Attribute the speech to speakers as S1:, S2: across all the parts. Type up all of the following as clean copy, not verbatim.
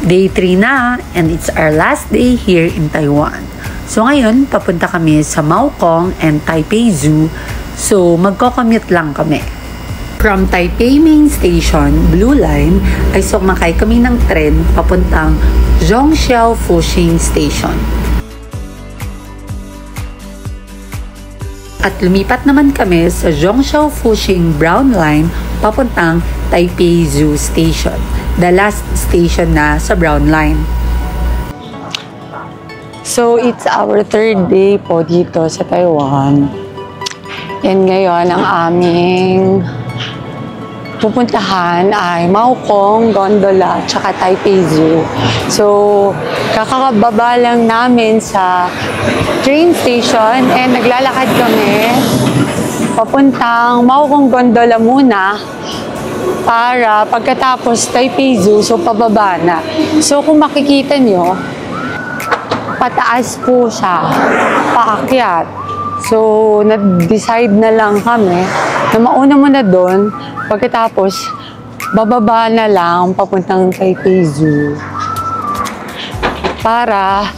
S1: Day 3 na, and it's our last day here in Taiwan. So ngayon, papunta kami sa Maokong and Taipei Zoo. So magko-commute lang kami. From Taipei Main Station, Blue Line, ay sumakay kami ng tren papuntang Zhongxiao Fuxing Station. At lumipat naman kami sa Zhongxiao Fuxing Brown Line papuntang Taipei Zoo Station, the last station na sa Brown Line. So, it's our third day po dito sa Taiwan. And ngayon, ang aming pupuntahan ay Maokong, Gondola, tsaka Taipei Zoo. So, kakababa lang namin sa train station and naglalakad kami papuntang Maokong Gondola muna para pagkatapos Taipei Zoo, so pababa na. So, kung makikita nyo, pataas po siya, paakyat. So, nag-decide na lang kami na mauna muna doon, pagkatapos, bababa na lang papuntang Taipei Zoo. Para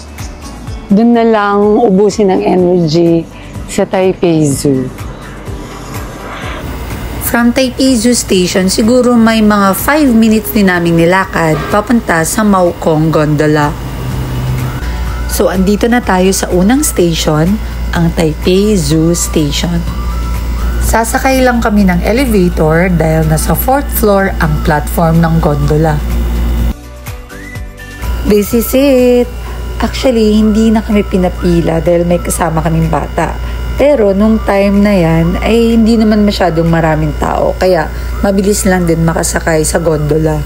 S1: doon na lang ubusin ng energy sa Taipei Zoo. From Taipei Zoo Station, siguro may mga 5 minutes din namin nilakad papunta sa Maokong Gondola. So, andito na tayo sa unang station, ang Taipei Zoo Station. Sasakay lang kami ng elevator dahil nasa 4th floor ang platform ng gondola. This is it! Actually, hindi na kami pinapila dahil may kasama kaming bata. Pero nung time na yan ay hindi naman masyadong maraming tao, kaya mabilis lang din makasakay sa gondola.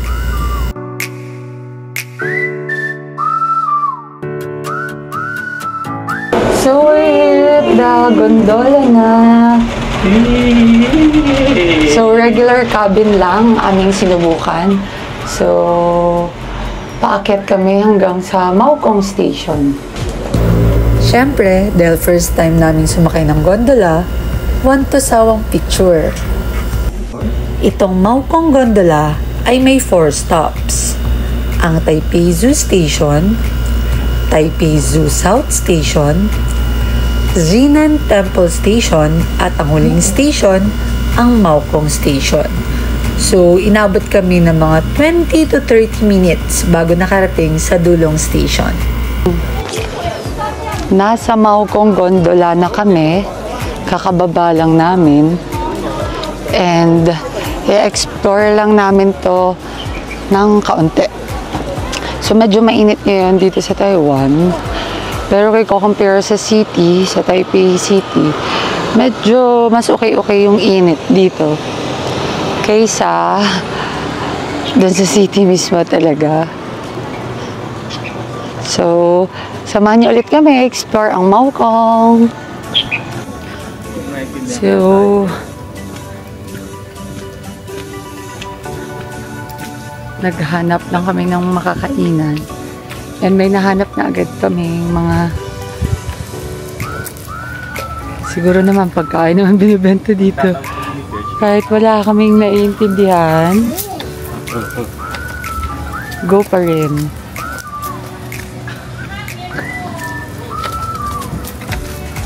S1: So we're at the gondola na. So regular cabin lang aming sinubukan. So paakyat kami hanggang sa Maokong Station. Siyempre, dahil first time namin sumakay ng gondola, want to sawang picture. Itong Maokong Gondola ay may 4 stops. Ang Taipei Zoo Station, Taipei Zoo South Station, Zinan Temple Station, at ang huling station, ang Maokong Station. So, inabot kami ng mga 20 to 30 minutes bago nakarating sa dulong station. Nasa Maokong Gondola na kami, kakababa lang namin, and i-explore lang namin to ng kaunti. So, medyo mainit ngayon dito sa Taiwan. Pero kung compare sa city, sa Taipei City, medyo mas okay yung init dito. Kaysa doon sa city mismo talaga. So, samahan niyo ulit kami explore ang Maokong. So, naghanap lang kami ng makakainan. And may nahanap na agad kami mga siguro naman pagkain naman binibenta dito. Kahit wala kaming naiintindihan, go pa rin.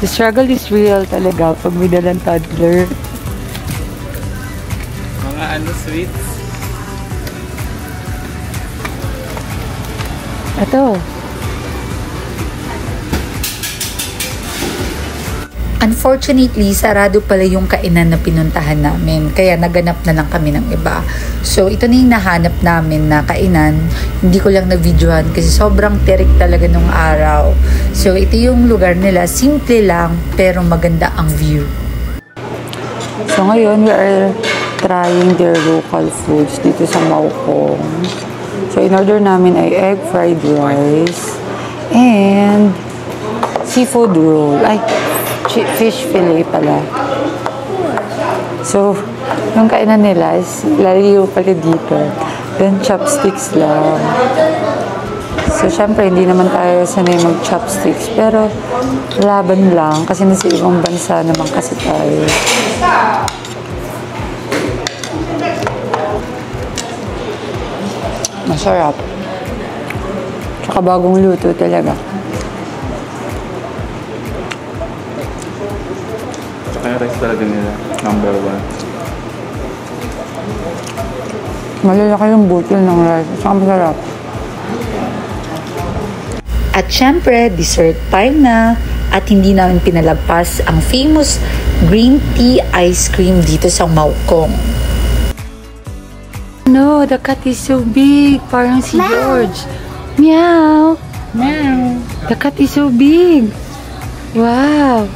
S1: The struggle is real talaga pag may dalang toddler.
S2: Mga sweets?
S1: Ito. Unfortunately, sarado pala yung kainan na pinuntahan namin. Kaya naganap na lang kami ng iba. So, ito na yung nahanap namin na kainan. Hindi ko lang na-videohan kasi sobrang tirik talaga nung araw. So, ito yung lugar nila. Simple lang, pero maganda ang view. So, ngayon, we are trying their local foods dito sa Maokong. So, in-order namin ay egg fried rice and seafood roll. Ay, fish fillet pala. So, yung kainan nila is laliw pala dito. Then, chopsticks lang. So, syempre, hindi naman tayo sanay mag-chopsticks. Pero, laban lang. Kasi nasa ibang bansa naman kasi tayo. Masarap. Tsaka bagong luto talaga.
S2: Tsaka yung rice talaga nila, number 1.
S1: Malalaki yung butil ng rice. Tsaka masarap.
S3: At syempre, dessert time na. At hindi namin pinalagpas ang famous green tea ice cream dito sa Maokong.
S1: No, the cat is so big. Parang si George. Meow. Meow. The cat is so big. Wow.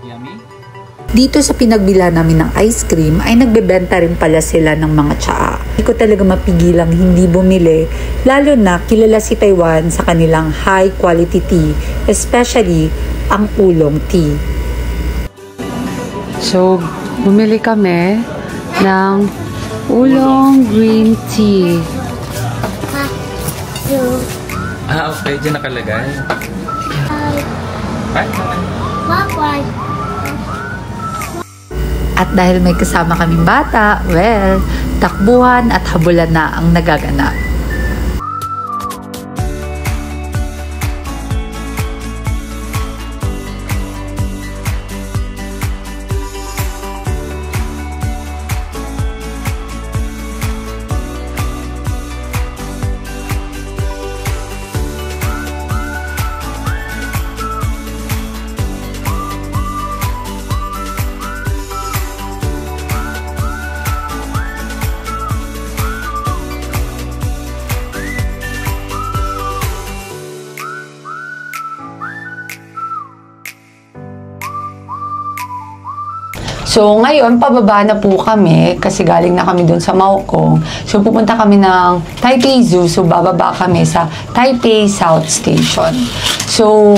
S2: Yummy?
S3: Dito sa pinagbila namin ng ice cream ay nagbebenta rin pala sila ng mga tsaa. Hindi ko talaga mapigilang hindi bumili, lalo na kilala si Taiwan sa kanilang high quality tea, especially ang oolong tea.
S1: So, bumili kami ng oolong green tea.
S2: Okay. Diyan nakalagay. Bye.
S3: At dahil may kasama kaming bata, well, takbuhan at habulan na ang nagaganap.
S1: So, ngayon, pababa na po kami kasi galing na kami dun sa Maokong. So, pupunta kami ng Taipei Zoo. So, bababa kami sa Taipei South Station. So,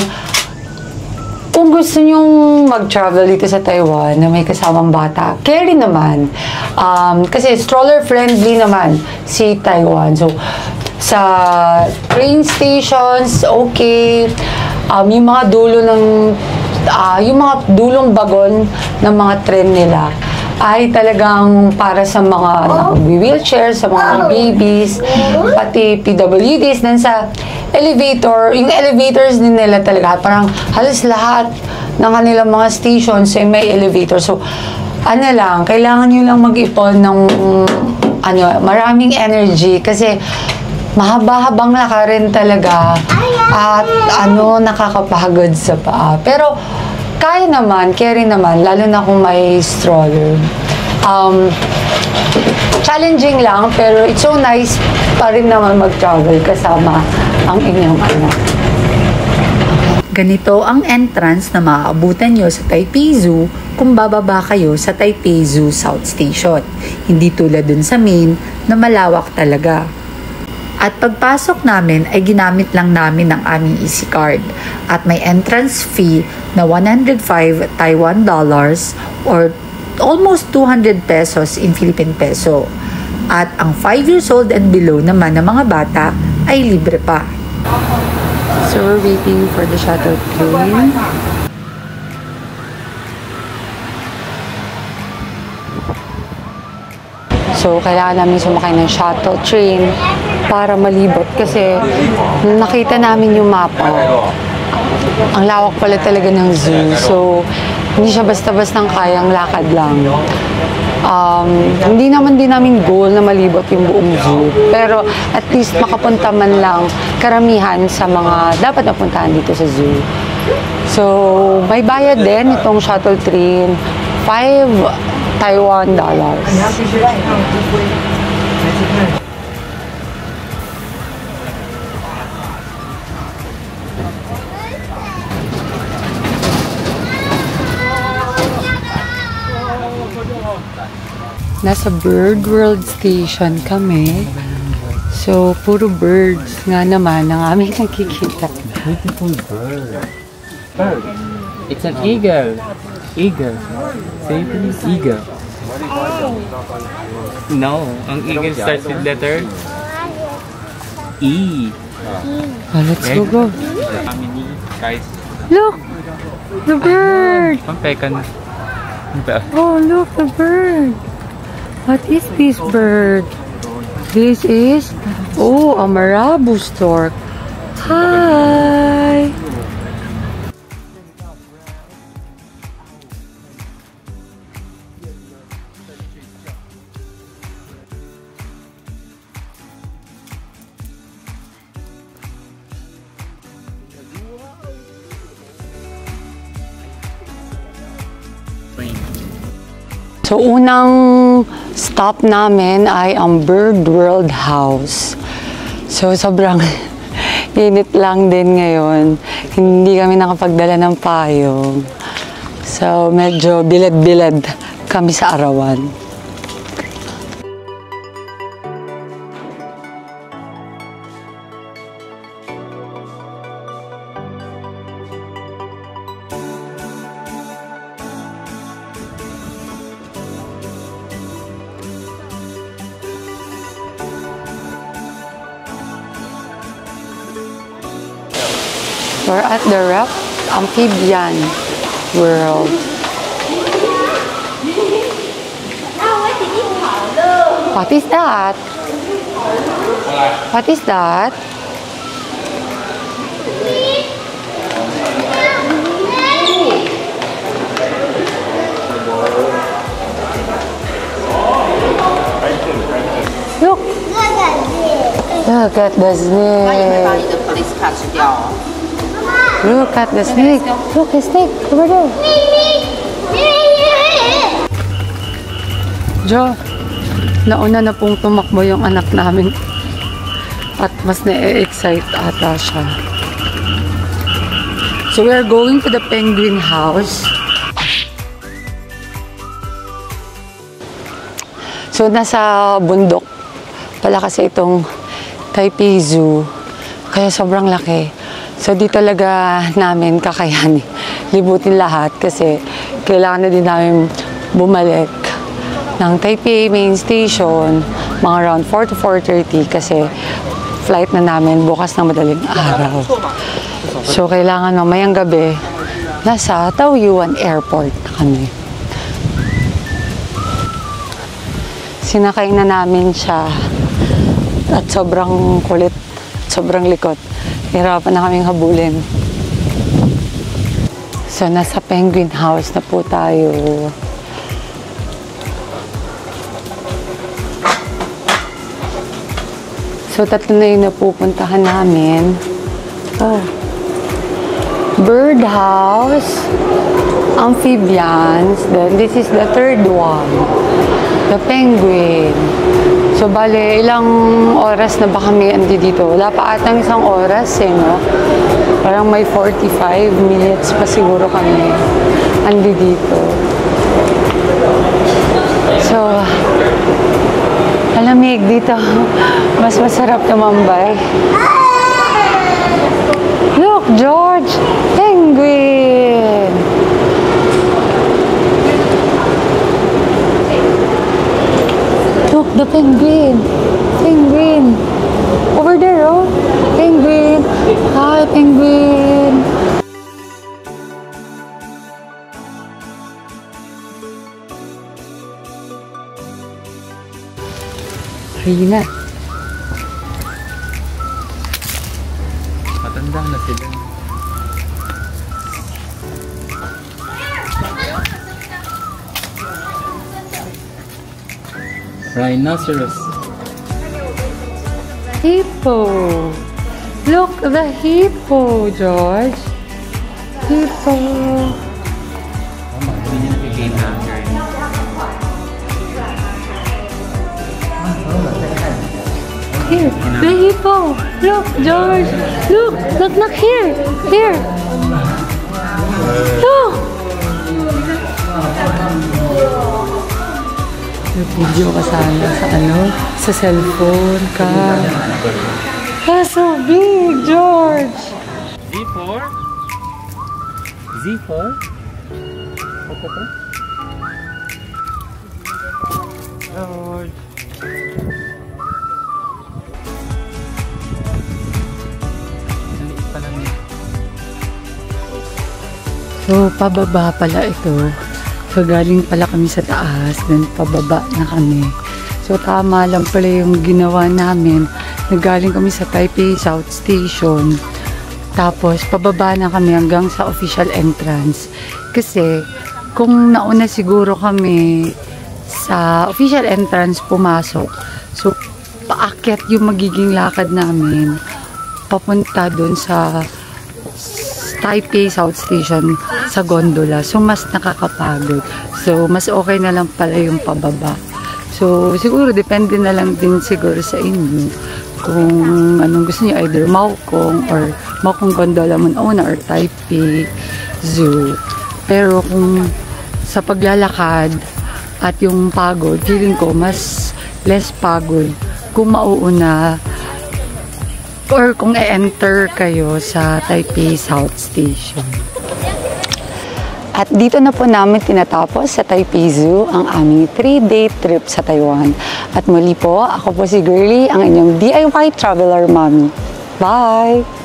S1: kung gusto nyong mag-travel dito sa Taiwan na may kasamang bata, carry naman. Kasi stroller-friendly naman si Taiwan. So, sa train stations, okay. Yung mga dulo ng yung mga dulong bagon ng mga tren nila ay talagang para sa mga wheelchair, sa mga babies, pati PWDs. Then sa elevator, yung elevators din nila talaga, parang halos lahat ng kanilang mga stations ay may elevator. So, kailangan nyo lang mag-ipon ng maraming energy kasi mahaba-habang lakarin talaga at nakakapagod sa paa. Pero kaya naman, carry naman, lalo na kung may stroller. Challenging lang, pero it's so nice pa rin naman mag-travel kasama ang inyong anak.
S3: Ganito ang entrance na maaabutan nyo sa Taipei Zoo kung bababa kayo sa Taipei Zoo South Station. Hindi tulad dun sa main na malawak talaga. At pagpasok namin ay ginamit lang namin ang aming EC card at may entrance fee na 105 Taiwan dollars or almost 200 pesos in Philippine peso. At ang 5 years old and below naman ng mga bata ay libre pa.
S1: So, we're waiting for the shuttle train. So, kailangan namin sumakay ng shuttle train para malibot kasi nakita namin yung mapa. Ang lawak pala talaga ng zoo. So, hindi siya basta-bastang kayang lakad lang. Hindi naman din namin goal na malibot yung buong zoo. Pero at least makapunta man lang karamihan sa mga dapat napuntahan dito sa zoo. So, may bayad din itong shuttle train. 5 Taiwan dollars. Nasa Bird World Station kami. So, puro birds nga naman ang aming nakikita.
S2: Beautiful bird. Bird. It's an eagle. Eagle. Say please, eagle. No, ang eagle starts with letter E.
S1: Let's go.
S2: Family, guys.
S1: Look! The bird!
S2: Pampekan.
S1: Oh, look, the bird. What is this bird? This is, oh, a marabou stork. Hi! So, unang stop namin ay ang Bird World House. So, sobrang init lang din ngayon. Hindi kami nakapagdala ng payong. So, medyo bilad-bilad kami sa arawan. We're at the Rep Amphibian World. What is that? What is that? Look! Look at the snake. Look at the snake. Look, a snake. Over there. Jo, nauna na pong tumakbo yung anak namin. At mas na-excite ata siya. So we are going to the penguin house. So nasa bundok pala kasi itong Taipei Zoo. Kaya sobrang laki. So, di talaga namin kakayanin libutin lahat kasi kailangan na din namin bumalik ng Taipei Main Station mga around 4 to 4:30 kasi flight na namin bukas ng madaling araw. So, kailangan mamayang gabi nasa Taoyuan Airport na kami. Sinakay na namin siya at sobrang kulit, sobrang likot. Hirapan na kaming habulin. So, nasa penguin house na po tayo. So, tatlo na yung napupuntahan namin. Oh. Bird house, amphibians, then this is the third one. The penguin. So, bale, ilang oras na ba kami andi dito? Wala pa atang isang oras no? Parang may 45 minutes pa siguro kami andi dito. So, malamig dito. Mas masarap tumambay. Look, George! Penguin! Look, the penguin! Penguin! Over there, oh! Penguin! Hi, penguin! Rina!
S2: Matanda na sila. Rhinoceros.
S1: Hippo! Look, the hippo, George! Hippo!
S2: Tama, hindi niya nakikita.
S1: Here, the hippo! Look, George! Look! Look, look here! Here! Look! Video ka sana sa sa cellphone ka. Ah, so big, George!
S2: Z4? Z4? What the fuck? George. Naliit pa lang.
S1: So, pababa pala ito. So, galing pala kami sa taas, then pababa na kami. So, tama lang pala yung ginawa namin. Nagaling kami sa Taipei South Station. Tapos, pababa na kami hanggang sa official entrance. Kasi, kung nauna siguro kami sa official entrance pumasok, so, paakyat yung magiging lakad namin papunta dun sa Taipei South Station sa gondola. So, mas nakakapagod. So, mas okay na lang pala yung pababa. So, siguro, depende na lang din siguro sa inyo kung anong gusto niyo, either Maokong or Maokong Gondola muna or Taipei Zoo. Pero kung sa paglalakad at yung pagod, feeling ko mas less pagod kung mauuna or kung e-enter kayo sa Taipei South Station. At dito na po namin tinatapos sa Taipei Zoo ang aming 3-day trip sa Taiwan. At muli po, ako po si Girlie, ang inyong DIY Traveler Mommy. Bye!